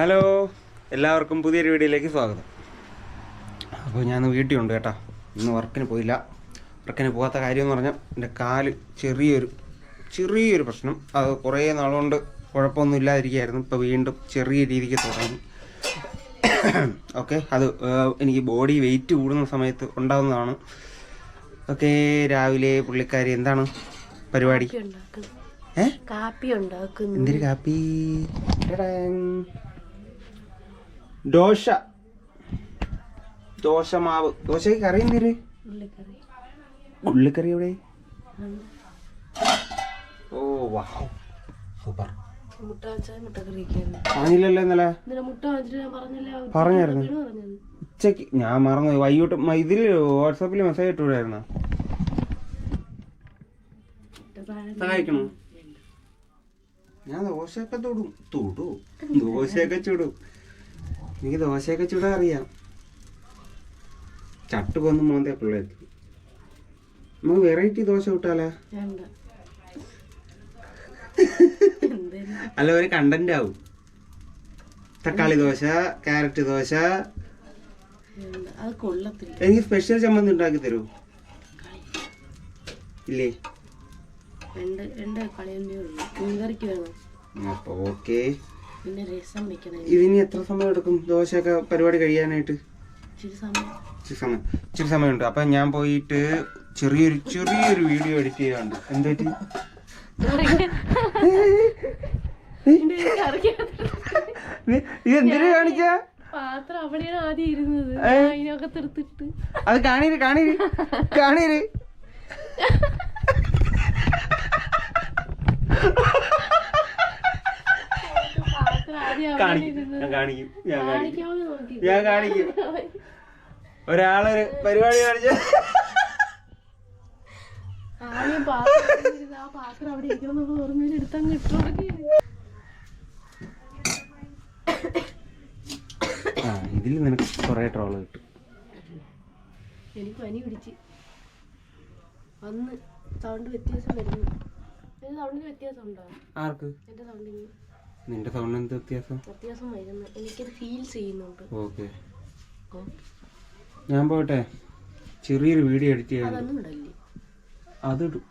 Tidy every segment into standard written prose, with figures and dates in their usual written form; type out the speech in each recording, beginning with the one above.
Hello, എല്ലാവർക്കും പുതിയൊരു വീഡിയോയിലേക്ക് സ്വാഗതം. അപ്പോൾ ഞാൻ വീട്ടിലുണ്ട് കേട്ടോ. ഇന്ന് വർക്കിന് പോയില്ല. വർക്കിന് പോകാത്ത കാര്യമെന്ന് പറഞ്ഞാൽ എൻ്റെ കാല് ചെറിയൊരു പ്രശ്നം. അത് കുറേ നാളുകൊണ്ട് കുഴപ്പമൊന്നും ഇല്ലാതിരിക്കുകയായിരുന്നു. ഇപ്പോൾ വീണ്ടും ചെറിയ രീതിക്ക് തുടങ്ങി. ഓക്കെ, അത് എനിക്ക് ബോഡി വെയിറ്റ് കൂടുന്ന സമയത്ത് ഉണ്ടാകുന്നതാണ്. ഓക്കെ, രാവിലെ പുള്ളിക്കാരി എന്താണ് പരിപാടി? കാപ്പി ഉണ്ടാക്കുന്നു. എന്തൊരു കാപ്പി? ദോശമാവ്. ദോശയ്ക്ക് കറി എന്തിര്? ഉള്ളിക്കറി എവിടെ? ഓ വാവ്, സൂപ്പർ. പറഞ്ഞില്ലല്ലോ ഇന്നലെ. പറഞ്ഞായിരുന്നു ഉച്ചക്ക്. ഞാൻ മറന്നു. വൈകിട്ട് ഇതിൽ വാട്സാപ്പിൽ മെസ്സേജ് ഇട്ടുകൂടായിരുന്നോ? സഹായിക്കണോ? ഞാൻ ദോശയൊക്കെ ദോശയൊക്കെ ചൂടും. എനിക്ക് ദോശയൊക്കെ ചൂടാൻ അറിയാം. ചട്ട് കൊന്ന് മോന്തേ പിള്ളേർക്ക്. നമുക്ക് വെറൈറ്റി ദോശ വിട്ടാലേ? അല്ല, ഒരു കണ്ടന്റ് ആവും. തക്കാളി ദോശ, ക്യാരറ്റ് ദോശ. എനിക്ക് സ്പെഷ്യൽ ചമ്മന്തി ഉണ്ടാക്കി തരൂ? ഇല്ലേ? അപ്പൊ ഓക്കെ. ഇതിന് എത്ര സമയം എടുക്കും ദോശയൊക്കെ പരിപാടി കഴിയാനായിട്ട്? ഇച്ചിരി സമയമുണ്ട്. അപ്പൊ ഞാൻ പോയിട്ട് ചെറിയൊരു വീഡിയോ എഡിറ്റ് ചെയ്യാറുണ്ട്. എന്തുപറ്റി? എന്തിനു കാണിക്ക? അത് കാണീര്. ഞാൻ കാണിക്കും. ഒരാളൊരു പരിപാടി കാണിച്ച ഇതിൽ നിനക്ക് കൊറേ ട്രോള് കിട്ടും. എനിക്ക് പനി പിടിച്ച് വന്ന് സൗണ്ട് വ്യത്യാസം വരുന്നു. സൗണ്ടിന് വ്യത്യാസം ഉണ്ടോ? ആർക്ക്? എന്റെ സൗണ്ടിന്. നിന്റെ സൗണ്ട് എന്ത് വ്യത്യാസം വരുന്നു? എനിക്കത് ഫീൽ ചെയ്യുന്നുണ്ട്. ഓക്കെ, ഞാൻ പോട്ടെ. ചെറിയൊരു വീഡിയോ എഡിറ്റ് ചെയ്യാൻ. അതിടും.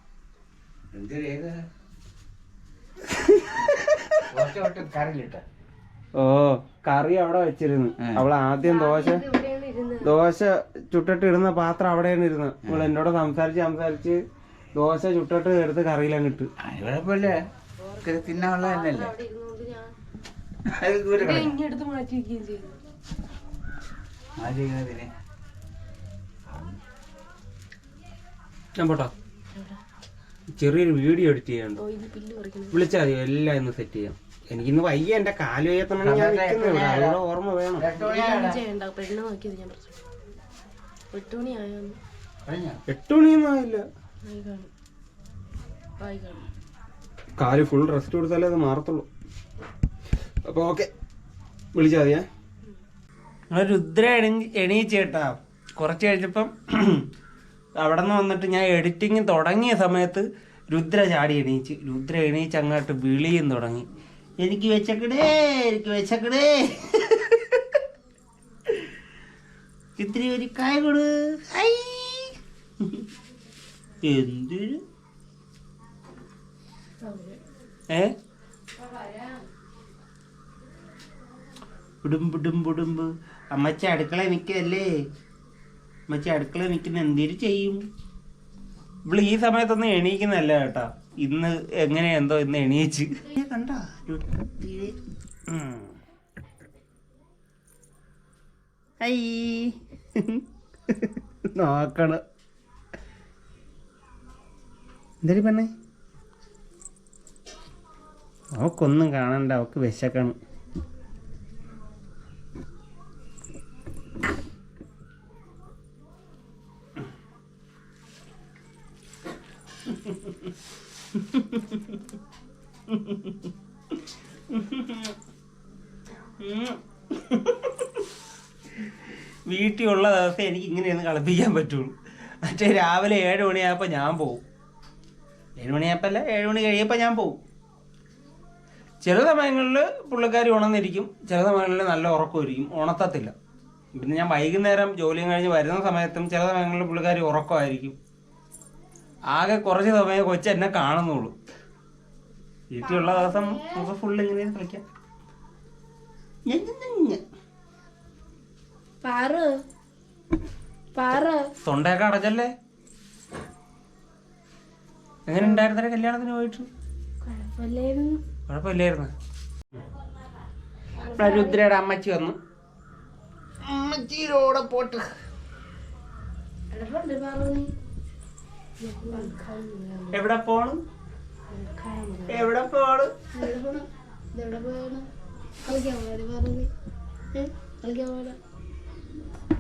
ഓ, കറി അവിടെ വെച്ചിരുന്നു. അവള് ആദ്യം ദോശ ചുട്ടിട്ട് ഇടുന്ന പാത്രം അവിടെയാണ് ഇരുന്നത്. അവൾ എന്നോട് സംസാരിച്ച് ദോശ ചുട്ടിട്ട് എടുത്ത് കറിയിലങ്ങ് ഇട്ട്. തിന്നാനുള്ള ഞാൻ പോട്ടോ. ചെറിയൊരു വീഡിയോ എഡിറ്റ് ചെയ്യാണ്ട്. വിളിച്ചാൽ മതി, എല്ലാം ഇന്ന് സെറ്റ് ചെയ്യാം. എനിക്കിന്ന് വയ്യ, എന്റെ കാല് വയ്യാത്തോണ്ടാണ് ഞാൻ നിൽക്കുന്നത്. അതോടെ ഓർമ്മ വേണം. 8 മണിയൊന്നും ആയില്ല. കാല് ഫുൾ റെസ്റ്റ് കൊടുത്താലേ അത് മാറത്തുള്ളൂ. അപ്പൊ ഓക്കെ, വിളിച്ചാൽ മതിയാ. രുദ്ര എണീച്ചേട്ടാ. കുറച്ച് കഴിഞ്ഞപ്പം അവിടെ നിന്ന് വന്നിട്ട് ഞാൻ എഡിറ്റിങ് തുടങ്ങിയ സമയത്ത് രുദ്ര ചാടി എണീച്ച് അങ്ങോട്ട് വിളിയും തുടങ്ങി. എനിക്ക് വെച്ചക്കടേ ഇത്തിരി ഒരു കായ കൊടു. എന്തൊരു ഉടുമ്പ് അമ്മച്ചി അടുക്കള നിൽക്കല്ലേ? അമ്മച്ചി അടുക്കള നിൽക്കുന്ന എന്തിനു ചെയ്യും? ഇവള് ഈ സമയത്തൊന്നും എണീക്കുന്നല്ല കേട്ടാ. ഇന്ന് എങ്ങനെയെന്തോ ഇന്ന് എണീച്ച് കണ്ട. നോക്കണ എന്തൊരു പെണ്ണേ? അവക്കൊന്നും കാണണ്ട, അവക്ക് വിശക്കണം. വീട്ടിലുള്ള ദിവസം എനിക്ക് ഇങ്ങനെയൊന്ന് കളിപ്പിക്കാൻ പറ്റുള്ളൂ. മറ്റേ രാവിലെ 7 മണിയായപ്പോൾ ഞാൻ പോവും. 7 മണിയായപ്പോൾ അല്ല, 7 മണി കഴിയപ്പോൾ ഞാൻ പോവും. ചില സമയങ്ങളിൽ പുള്ളിക്കാരി ഉണർന്നിരിക്കും, ചില സമയങ്ങളിൽ നല്ല ഉറക്കമായിരിക്കും, ഉണർത്തത്തില്ല. പിന്നെ ഞാൻ വൈകുന്നേരം ജോലിയും കഴിഞ്ഞ് വരുന്ന സമയത്തും ചില സമയങ്ങളിൽ പുള്ളിക്കാരി ഉറക്കമായിരിക്കും. ആകെ കുറച്ച് സമയം കൊച്ചെന്നെ കാണുന്നുള്ളൂ. വീട്ടിലുള്ള ദിവസം നമുക്ക് ഫുള്ള് ഇങ്ങനെ കളിക്കാം. തൊണ്ടയൊക്കെ അടച്ചല്ലേ? എങ്ങനെ ഉണ്ടായിരുന്നേ കല്യാണത്തിന് പോയിട്ട്? കുഴപ്പമില്ലായിരുന്നു. രുദ്രയുടെ അമ്മച്ചി വന്നു. അമ്മച്ചിയോടെ പോട്ട്. എവിടെ പോണ്? എവിടെ പോണ്?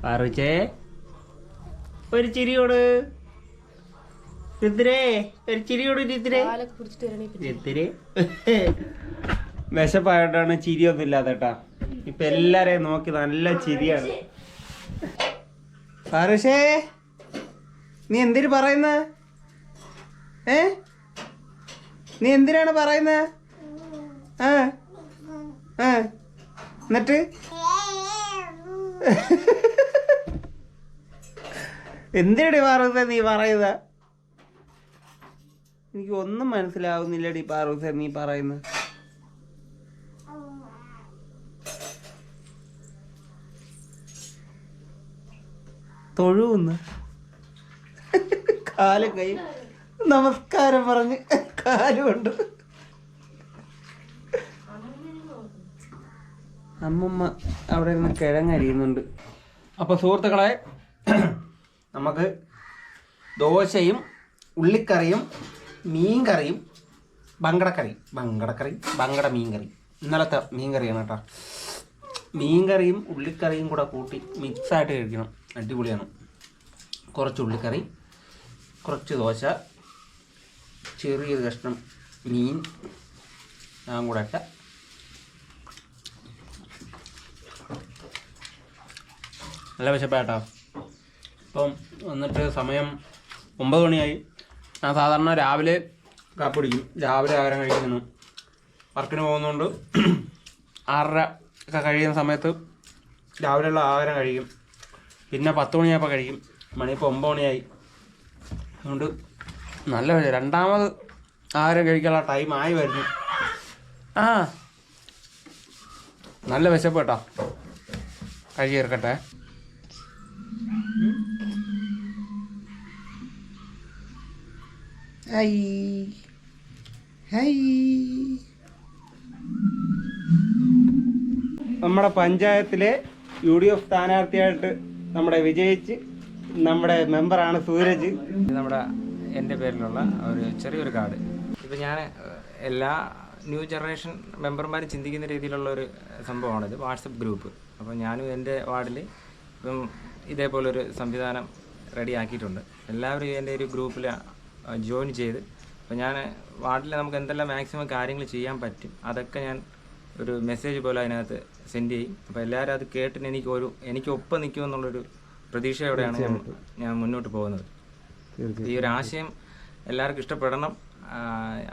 പാറുച്ചേ ഒരു ചിരിയോട്. രുദ്രേ ഒരു ചിരിയോട്. രുദ്രേ വിശപ്പായിട്ടാണ് ചിരിയൊന്നും ഇല്ലാതെട്ടാ. ഇപ്പൊ എല്ലാരെയും നോക്കി നല്ല ചിരിയാണ്. പാറുഷേ നീ എന്തിനു പറയുന്ന? നീ എന്തിനാണ് പറയുന്നത്? എന്നിട്ട് എന്തിനടി പാറൂസ നീ പറയുക? എനിക്ക് ഒന്നും മനസ്സിലാവുന്നില്ലടി പാറൂസ നീ പറയുന്നത്. തൊഴുന്ന് കാല് കൈ നമസ്കാരം പറഞ്ഞ് കാലുകൊണ്ട് അമ്മമ്മ അവിടെ നിന്ന് കിഴങ്ങരിയുന്നുണ്ട്. അപ്പോൾ സുഹൃത്തുക്കളെ, നമുക്ക് ദോശയും ഉള്ളിക്കറിയും മീൻകറിയും ബങ്കട മീൻകറി, ഇന്നലത്തെ മീൻകറിയാണ് കേട്ടോ. മീൻകറിയും ഉള്ളിക്കറിയും കൂടെ കൂട്ടി മിക്സായിട്ട് കഴിക്കണം, അടിപൊളിയാണ്. കുറച്ച് ഉള്ളിക്കറി, കുറച്ച് ദോശ, ചെറിയൊരു കഷ്ണം മീൻ ഞാൻ കൂടെ ഇട്ട നല്ല വിശപ്പായിട്ടോ. ഇപ്പം വന്നിട്ട് സമയം 9 മണിയായി. ഞാൻ സാധാരണ രാവിലെ കാപ്പി കുടിക്കും, രാവിലെ ആഹാരം കഴിക്കുന്നു. വർക്കിന് പോകുന്നതുകൊണ്ട് 6:30 ഒക്കെ കഴിയുന്ന സമയത്ത് രാവിലെയുള്ള ആഹാരം കഴിക്കും. പിന്നെ 10 മണിയായപ്പോൾ കഴിക്കും. മണിയിപ്പോൾ 9 മണിയായി. അതുകൊണ്ട് നല്ല രണ്ടാമത് ആഹാരം കഴിക്കാനുള്ള ടൈം ആയി വരുന്നു. നല്ല വിശപ്പ് കേട്ടോ. കഴിച്ച് ചേർക്കട്ടെ. നമ്മുടെ പഞ്ചായത്തിലെ UDF സ്ഥാനാർത്ഥിയായിട്ട് വിജയിച്ച് നമ്മുടെ മെമ്പറാണ് സൂരജ്. എൻ്റെ പേരിലുള്ള ഒരു ചെറിയൊരു കാർഡ്. ഇപ്പം ഞാൻ എല്ലാ ന്യൂ ജനറേഷൻ മെമ്പർമാരും ചിന്തിക്കുന്ന രീതിയിലുള്ളൊരു സംഭവമാണിത്, വാട്സപ്പ് ഗ്രൂപ്പ്. അപ്പോൾ ഞാനും എൻ്റെ വാർഡിൽ ഇപ്പം ഇതേപോലൊരു സംവിധാനം റെഡി ആക്കിയിട്ടുണ്ട്. എല്ലാവരും എൻ്റെ ഒരു ഗ്രൂപ്പിൽ ജോയിൻ ചെയ്ത്, അപ്പോൾ ഞാൻ വാർഡിൽ നമുക്ക് എന്തെല്ലാം മാക്സിമം കാര്യങ്ങൾ ചെയ്യാൻ പറ്റും അതൊക്കെ ഞാൻ ഒരു മെസ്സേജ് പോലെ അതിനകത്ത് സെൻഡ് ചെയ്യും. അപ്പോൾ എല്ലാവരും അത് കേട്ടിട്ട് എനിക്ക് ഒപ്പം നിൽക്കുമെന്നുള്ളൊരു പ്രതീക്ഷയോടെയാണ് ഞാൻ മുന്നോട്ട് പോകുന്നത്. ഈ ഒരു ആശയം എല്ലാവർക്കും ഇഷ്ടപ്പെടണം.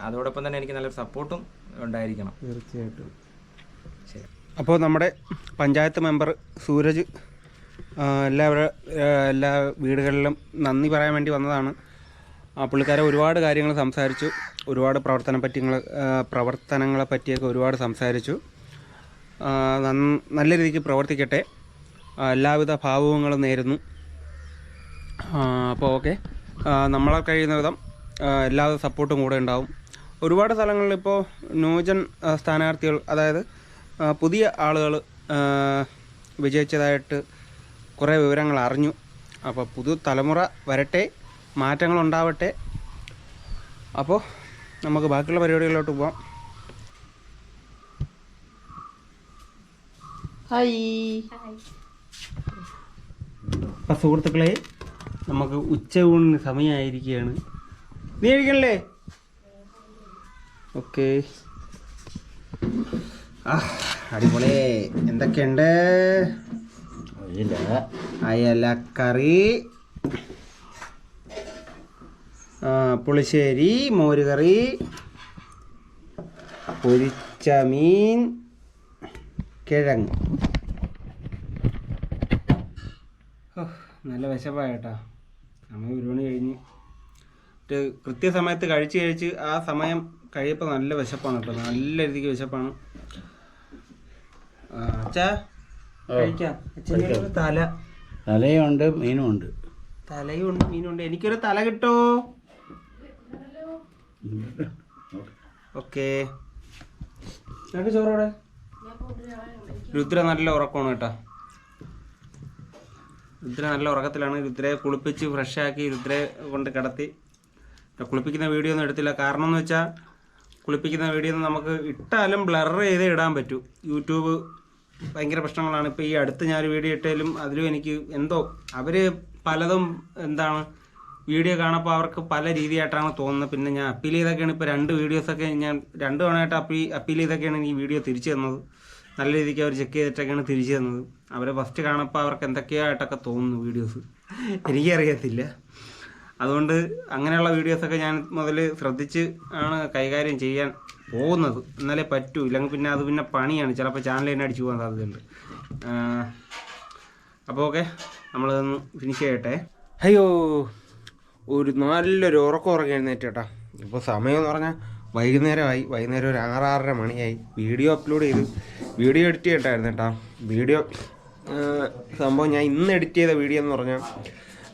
അതോടൊപ്പം തന്നെ എനിക്ക് നല്ലൊരു സപ്പോർട്ടും ഉണ്ടായിരിക്കണം. തീർച്ചയായിട്ടും. ശരി. അപ്പോൾ നമ്മുടെ പഞ്ചായത്ത് മെമ്പർ സൂരജ് എല്ലാ വീടുകളിലും നന്ദി പറയാൻ വേണ്ടി വന്നതാണ്. പുള്ളിക്കാരെ ഒരുപാട് കാര്യങ്ങൾ സംസാരിച്ചു, ഒരുപാട് പ്രവർത്തനങ്ങളെ പറ്റിയൊക്കെ ഒരുപാട് സംസാരിച്ചു. നല്ല രീതിക്ക് പ്രവർത്തിക്കട്ടെ, എല്ലാവിധ ഭാവുകങ്ങളും നേരുന്നു. അപ്പോൾ ഓക്കെ, നമ്മളെ കഴിയുന്ന വിധം എല്ലാവിധ സപ്പോർട്ടും കൂടെ ഉണ്ടാവും. ഒരുപാട് സ്ഥലങ്ങളിൽ ഇപ്പോൾ ന്യൂജൻ സ്ഥാനാർത്ഥികൾ, അതായത് പുതിയ ആളുകൾ വിജയിച്ചതായിട്ട് കുറേ വിവരങ്ങൾ അറിഞ്ഞു. അപ്പോൾ പുതു തലമുറ വരട്ടെ, മാറ്റങ്ങളുണ്ടാവട്ടെ. അപ്പോൾ നമുക്ക് ബാക്കിയുള്ള പരിപാടികളിലോട്ട് പോവാം. ഹായ്. അപ്പം സുഹൃത്തുക്കളെ, നമുക്ക് ഉച്ചയൂണിന് സമയമായിരിക്കുകയാണ്. നീ കഴിക്കണല്ലേ? ഓക്കെ. അടിപൊളി. എന്തൊക്കെയുണ്ട്? അയലക്കറി, പുളിശ്ശേരി, മോരുകറി, പൊരിച്ച പച്ചമീൻ കിഴങ്ങ്. നല്ല വിശപ്പായിട്ടാ. സമയം 1 മണി കഴിഞ്ഞ് കൃത്യസമയത്ത് കഴിച്ച് ആ സമയം കഴിയപ്പോൾ നല്ല വിശപ്പാണ് കേട്ടോ. നല്ല രീതിക്ക് വിശപ്പാണ്. അച്ഛാ കഴിക്കാം. അച്ഛനൊരു തലയുണ്ട് മീനുമുണ്ട്. തലയുണ്ട് മീനുണ്ട്. എനിക്കൊരു തല കിട്ടോ? ഓക്കെ. ഞങ്ങൾക്ക് ചോറോടെ. രുദ്ര നല്ല ഉറക്കമാണ് കേട്ടോ. രുദ്ര നല്ല ഉറക്കത്തിലാണ്. രുദ്രയെ കുളിപ്പിച്ച് ഫ്രഷാക്കി രുദ്രയെ കൊണ്ട് കിടത്തി. കുളിപ്പിക്കുന്ന വീഡിയോ ഒന്നും എടുത്തില്ല. കാരണം എന്ന് വെച്ചാൽ കുളിപ്പിക്കുന്ന വീഡിയോ ഒന്നും നമുക്ക് ഇട്ടാലും ബ്ലർ ചെയ്തേ ഇടാൻ പറ്റൂ. യൂട്യൂബ് ഭയങ്കര പ്രശ്നങ്ങളാണ്. ഇപ്പോൾ ഈ അടുത്ത് ഞാനൊരു വീഡിയോ ഇട്ടാലും അതിലും എനിക്ക് എന്തോ അവർ പലതും എന്താണ് വീഡിയോ കാണുമ്പോൾ അവർക്ക് പല രീതിയായിട്ടാണ് തോന്നുന്നത്. പിന്നെ ഞാൻ അപ്പീൽ ചെയ്തൊക്കെയാണ് ഇപ്പോൾ 2 വീഡിയോസൊക്കെ ഞാൻ 2 തവണയായിട്ട് അപ്പീൽ ചെയ്തൊക്കെയാണ് എനിക്ക് വീഡിയോ തിരിച്ചു തന്നത്. നല്ല രീതിക്ക് അവർ ചെക്ക് ചെയ്തിട്ടൊക്കെയാണ് തിരിച്ചു തന്നത്. അവർ ഫസ്റ്റ് കാണുമ്പോൾ അവർക്ക് എന്തൊക്കെയോ ആയിട്ടൊക്കെ തോന്നുന്നു വീഡിയോസ്. എനിക്കറിയത്തില്ല. അതുകൊണ്ട് അങ്ങനെയുള്ള വീഡിയോസൊക്കെ ഞാൻ മുതൽ ശ്രദ്ധിച്ച് ആണ് കൈകാര്യം ചെയ്യാൻ പോകുന്നത്. എന്നാലേ പറ്റൂ. ഇല്ലെങ്കിൽ പിന്നെ അത് പിന്നെ പണിയാണ്. ചിലപ്പോൾ ചാനൽ തന്നെ അടിച്ചു പോകാൻ സാധ്യതയുണ്ട്. അപ്പോൾ ഓക്കെ, നമ്മളതൊന്ന് ഫിനിഷ് ചെയ്യട്ടെ. അയ്യോ, ഒരു നല്ലൊരു ഉറക്കം എഴുന്നേറ്റ് കേട്ടോ. ഇപ്പോൾ സമയം എന്ന് പറഞ്ഞാൽ വൈകുന്നേരമായി. വൈകുന്നേരം ഒരു 6-6:30 മണിയായി. വീഡിയോ അപ്ലോഡ് ചെയ്ത് വീഡിയോ എഡിറ്റ് ചെയ്തിട്ടായിരുന്നു കേട്ടോ. വീഡിയോ സംഭവം ഞാൻ ഇന്ന് എഡിറ്റ് ചെയ്ത വീഡിയോ എന്ന് പറഞ്ഞാൽ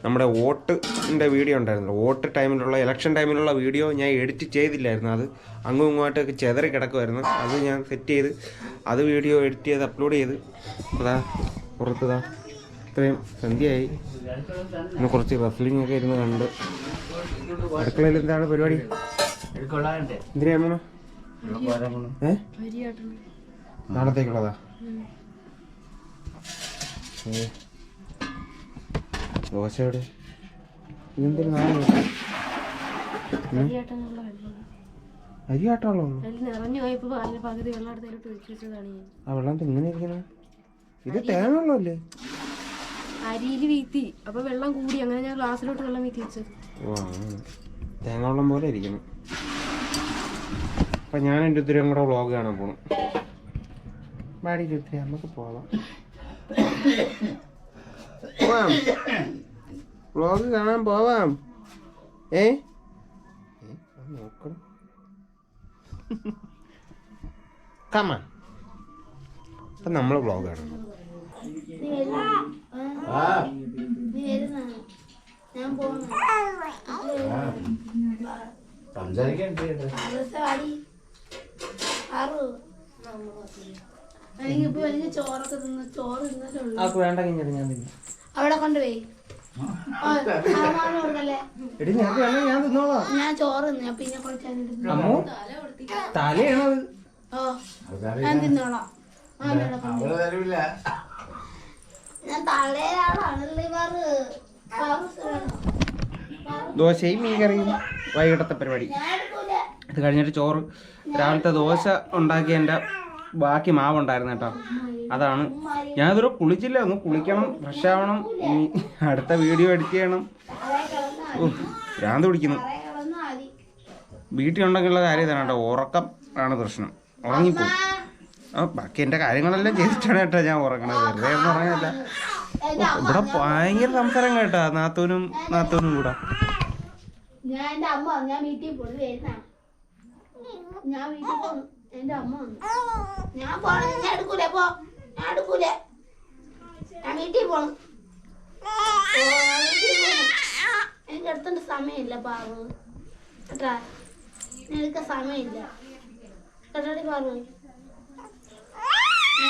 നമ്മുടെ വോട്ടിൻ്റെ വീഡിയോ ഉണ്ടായിരുന്നു. വോട്ട് ടൈമിലുള്ള ഇലക്ഷൻ ടൈമിലുള്ള വീഡിയോ ഞാൻ എഡിറ്റ് ചെയ്തില്ലായിരുന്നു. അത് അങ്ങും ഇങ്ങോട്ടൊക്കെ ചെതറി കിടക്കുമായിരുന്നു. അത് ഞാൻ സെറ്റ് ചെയ്ത് അത് വീഡിയോ എഡിറ്റ് ചെയ്ത് അപ്ലോഡ് ചെയ്ത് അതാ പുറത്തതാ ഇത്രയും സന്ധ്യയായി. പിന്നെ കുറച്ച് റെസ്ലിംഗ് ഒക്കെ ഇരുന്ന് കണ്ട്. അടുക്കളയിൽ എന്താണ് പരിപാടി? എന്തിനാ? നാളത്തേക്കുള്ളതാ? ദോശ എവിടെ? ഇതെന്തൊരു നാളെ അരിയാട്ടാണല്ലോ. ആ വെള്ളം ഇങ്ങനെ ഇരിക്കണേ. ഇത് തേങ്ങ വെള്ളമല്ലേ? അരിയിൽ വീത്തി അപ്പൊ വെള്ളം കൂടി. അങ്ങനെ ഞാൻ ഗ്ലാസ്സിലോട്ട് വെള്ളം വീത്തി വെച്ചു. ഓ, തേങ്ങ വെള്ളം പോലെ ഇരിക്കണം. അപ്പം ഞാൻ എൻ്റെ ഒത്തിരി കൂടെ വ്ളോഗ് കാണാൻ പോകണം. ബാടി ഒത്തിരി നമുക്ക് പോവാം. വ്ളോഗ് കാണാൻ പോവാം. നോക്കണം. കമാൻ. അപ്പം നമ്മൾ വ്ളോഗ് കാണണം. അവിടെ കൊണ്ടുപോയി ഞാൻ തിന്നോളാം. ഞാൻ ചോറ് പിന്നെ തലയാണത്. ഞാൻ തിന്നോളാം. ഞാൻ തലയിലാണ്. ദോശയും മീൻ കറിയും വൈകിട്ടത്തെ പരിപാടി. ഇത് കഴിഞ്ഞിട്ട് ചോറ്. രാവിലത്തെ ദോശ ഉണ്ടാക്കിയതിൻ്റെ ബാക്കി മാവുണ്ടായിരുന്നു കേട്ടോ. അതാണ്. ഞാനിതുവരെ കുളിച്ചില്ല. ഒന്ന് കുളിക്കണം, ഫ്രഷ് ആവണം. ഇനി അടുത്ത വീഡിയോ എഡിറ്റ് ചെയ്യണം. ഭ്രാന്ത് പിടിക്കുന്നു. വീട്ടിൽ ഉണ്ടെങ്കിലുള്ള കാര്യം ഇതാണ് കേട്ടോ. ഉറക്കം ആണ് പ്രശ്നം. ഉറങ്ങിപ്പോവും. ബാക്കി എൻ്റെ കാര്യങ്ങളെല്ലാം ചെയ്തിട്ടാണ് കേട്ടോ ഞാൻ ഉറങ്ങണത്. വെറുതെ എന്ന് പറഞ്ഞല്ല. ഇവിടെ ഭയങ്കര സംസാരം കേട്ടാ. നാത്തൂനും കൂടെ. ഞാൻ വീട്ടിൽ പോണം. എനിക്ക് എടുത്തോണ്ട് സമയമില്ല പാറു കേട്ടാ. എനിക്ക് സമയമില്ല കേട്ടോടി പാറു. ഞാൻ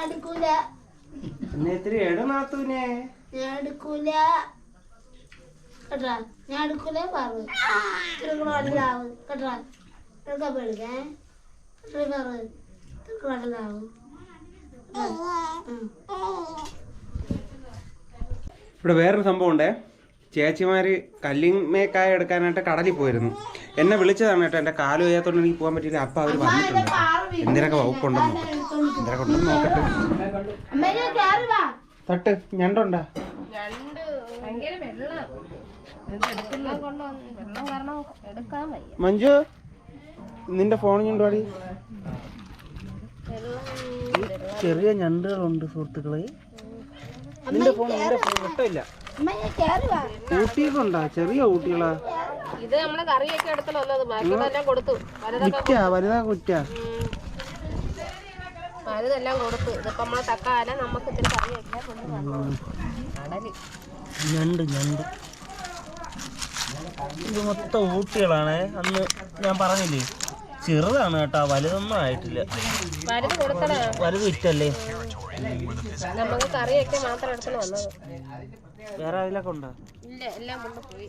എടുക്കൂല. കേട്ടാ, ഞാൻ എടുക്കൂലേ പാറു. തിരുക്കുളാട്ടിലാവും കേട്ടാ. എടുക്കാൻ പേടിക്കേ പാറു. തിരുക്കുളാട്ടിലാവും. ഇവിടെ വേറൊരു സംഭവം ഉണ്ടേ. ചേച്ചിമാര് കല്ലിന്മേക്കായ എടുക്കാനായിട്ട് കടലിൽ പോയിരുന്നു. എന്നെ വിളിച്ചതാണ് കേട്ടോ. എൻ്റെ കാല് വയ്യാത്തോണ്ട് എനിക്ക് പോകാൻ പറ്റിയില്ല. അപ്പം അവർ വന്നിട്ടുണ്ട്. എന്തിനൊക്കെ വകുപ്പുണ്ടെന്ന് നോക്കട്ടെ. തട്ട് ഞണ്ടുണ്ടാ? വെള്ളം കാരണം എടുക്കാൻ വയ്യ. മഞ്ജു നിന്റെ ഫോൺ കൊണ്ടുപാടി. ചെറിയ ഞണ്ടുകളുണ്ട് സുഹൃത്തുക്കളെ. നിന്റെ ഫോൺ ഇഷ്ടമില്ല. ഊട്ടിയൊക്കെണ്ടാ? ചെറിയ ഊട്ടികളാ. ഇത് നമ്മള് കറിയൊക്കെ എടുത്തല്ലോ വന്നത്. ബാക്കിയെല്ലാം കൊടുത്തു. വലുതാ കുറ്റാ. വലുതെല്ലാം കൊടുത്തു. ഇതിപ്പോ നമ്മളെ തക്കാല നമുക്ക് ഇത്തിരി കറിയൊക്കെ കൊണ്ടുവന്നു. കടല് ഞണ്ട് ഇത് മൊത്തം ഊട്ടികളാണ്. അന്ന് ഞാൻ പറഞ്ഞില്ലേ ചെറുതാണ് കേട്ടോ, വലുതൊന്നും ആയിട്ടില്ല. വലുത് കൊടുക്കണേ, വലുത് വിറ്റല്ലേ. നമുക്ക് കറിയൊക്കെ മാത്രം എടുത്തു വന്നത്. വേറെ അതിലൊക്കെ ഉണ്ടോ? ഇല്ല, എല്ലാം കൊണ്ടുപോയി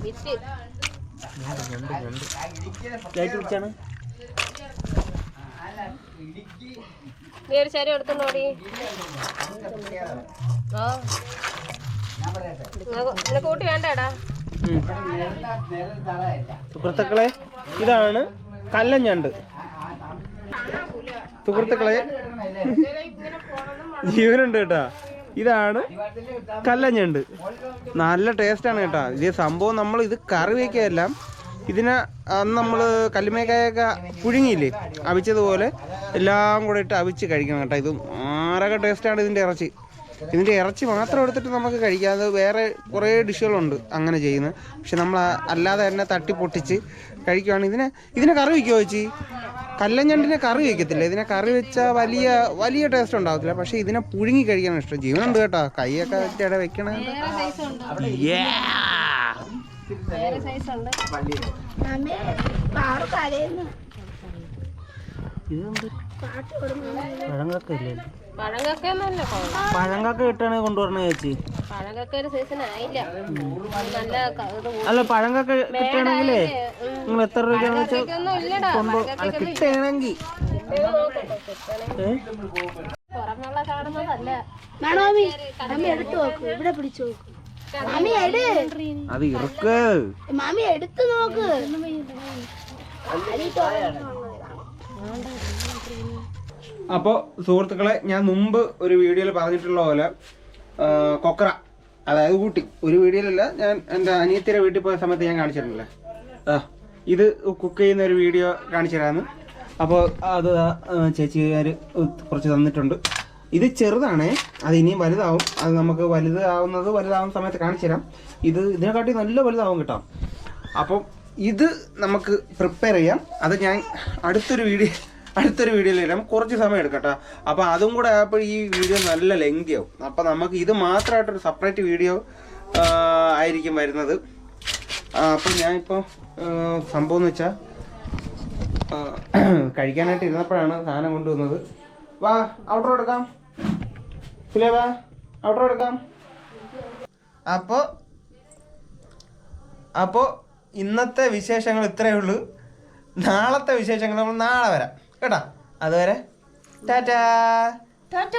വിറ്റ്. ലൈറ്റ് പിടിച്ചാണ്. നീ ഒരു ശരി എടുത്തോണ്ട് ഓടി. നിനക്ക് കൂട്ടി വേണ്ടേടാ. സുഹൃത്തുക്കളെ ഇതാണ് കല്ലഞ്ഞണ്ട്. സുഹൃത്തുക്കളെ ജീവനുണ്ട് കേട്ടാ. ഇതാണ് കല്ലഞ്ഞണ്ട്. നല്ല ടേസ്റ്റാണ് കേട്ടാ. ഇത് സംഭവം നമ്മൾ ഇത് കറി വയ്ക്കുകയല്ല, ഇതിനെ അന്ന് നമ്മൾ കല്ലുമേക്കായൊക്കെ പുഴുങ്ങിയില്ലേ അവിച്ചതുപോലെ എല്ലാം കൂടെ ഇട്ട് അവിച്ച് കഴിക്കണം കേട്ടോ. ഇത് ആരൊക്കെ ടേസ്റ്റാണ് ഇതിൻ്റെ ഇറച്ചി. ഇതിൻ്റെ ഇറച്ചി മാത്രം എടുത്തിട്ട് നമുക്ക് കഴിക്കാം. അത് വേറെ കുറേ ഡിഷുകളുണ്ട് അങ്ങനെ ചെയ്യുന്നത്. പക്ഷെ നമ്മൾ അല്ലാതെ തന്നെ തട്ടി പൊട്ടിച്ച് കഴിക്കുകയാണ്. ഇതിനെ കറി വയ്ക്കുമോ ചേച്ചി? കല്ലഞ്ഞണ്ടിനെ കറി വയ്ക്കത്തില്ല. ഇതിനെ കറി വെച്ചാൽ വലിയ ടേസ്റ്റ് ഉണ്ടാകത്തില്ല. പക്ഷെ ഇതിനെ പുഴുങ്ങി കഴിക്കാൻ ഇഷ്ടം. ജീവനുണ്ട് കേട്ടോ. കൈയൊക്കെ വെച്ചിടെ വെക്കണേ. പഴങ്ങൊക്കെ ഇല്ലേ? പഴങ്ങൊക്കെ കിട്ടാണ് കൊണ്ടുവരണേ ചേച്ചി. പഴങ്ങൊക്കെ ഒരു സീസൺ ആയില്ല. നല്ല അല്ല പഴങ്ങൊക്കെ കിട്ടണമെങ്കിലേ നിങ്ങൾ എത്ര രൂപ കിട്ടണമെങ്കിൽ തുറന്നുള്ള കാണുന്നതല്ല. ഇവിടെ പിടിച്ചു നോക്ക്. അത് ഇറക്ക്. മാമി എടുത്തു നോക്ക്. അപ്പോൾ സുഹൃത്തുക്കളെ, ഞാൻ മുമ്പ് ഒരു വീഡിയോയിൽ പറഞ്ഞിട്ടുള്ള പോലെ കൊക്ര, അതായത് ഊട്ടി, ഒരു വീഡിയോയിലല്ല, ഞാൻ എൻ്റെ അനിയത്തിയുടെ വീട്ടിൽ പോയ സമയത്ത് ഞാൻ കാണിച്ചിട്ടുണ്ടല്ലേ. ഇത് കുക്ക് ചെയ്യുന്ന ഒരു വീഡിയോ കാണിച്ചു തരാമെന്ന്. അപ്പോൾ അത് ചേച്ചിക്കാർ കുറച്ച് തന്നിട്ടുണ്ട്. ഇത് ചെറുതാണേ, അത് ഇനിയും വലുതാവും. അത് നമുക്ക് വലുതാവുന്ന സമയത്ത് കാണിച്ചു തരാം. ഇതിനെക്കാട്ടി നല്ല വലുതാവും കേട്ടോ. അപ്പം ഇത് നമുക്ക് പ്രിപ്പയർ ചെയ്യാം. അത് ഞാൻ അടുത്തൊരു വീഡിയോയിൽ ഇടാം. കുറച്ച് സമയം എടുക്കട്ടോ. അപ്പോൾ അതും കൂടെ ആയപ്പോൾ ഈ വീഡിയോ നല്ല ലെങ്തി ആവും. അപ്പോൾ നമുക്ക് ഇത് മാത്രമായിട്ടൊരു സെപ്പറേറ്റ് വീഡിയോ ആയിരിക്കും വരുന്നത്. അപ്പോൾ ഞാനിപ്പോൾ സംഭവം എന്ന് വെച്ചാൽ കഴിക്കാനായിട്ട് ഇരുന്നപ്പോഴാണ് സാധനം കൊണ്ടുവന്നത്. വാ ഔട്ടർ എടുക്കാം. വാ ഔട്ടർ എടുക്കാം. അപ്പോൾ ഇന്നത്തെ വിശേഷങ്ങൾ ഇത്രയേ ഉള്ളൂ. നാളത്തെ വിശേഷങ്ങൾ നമ്മൾ നാളെ വരാം കേട്ടോ. അതുവരെ ടാറ്റാ. ടാറ്റ.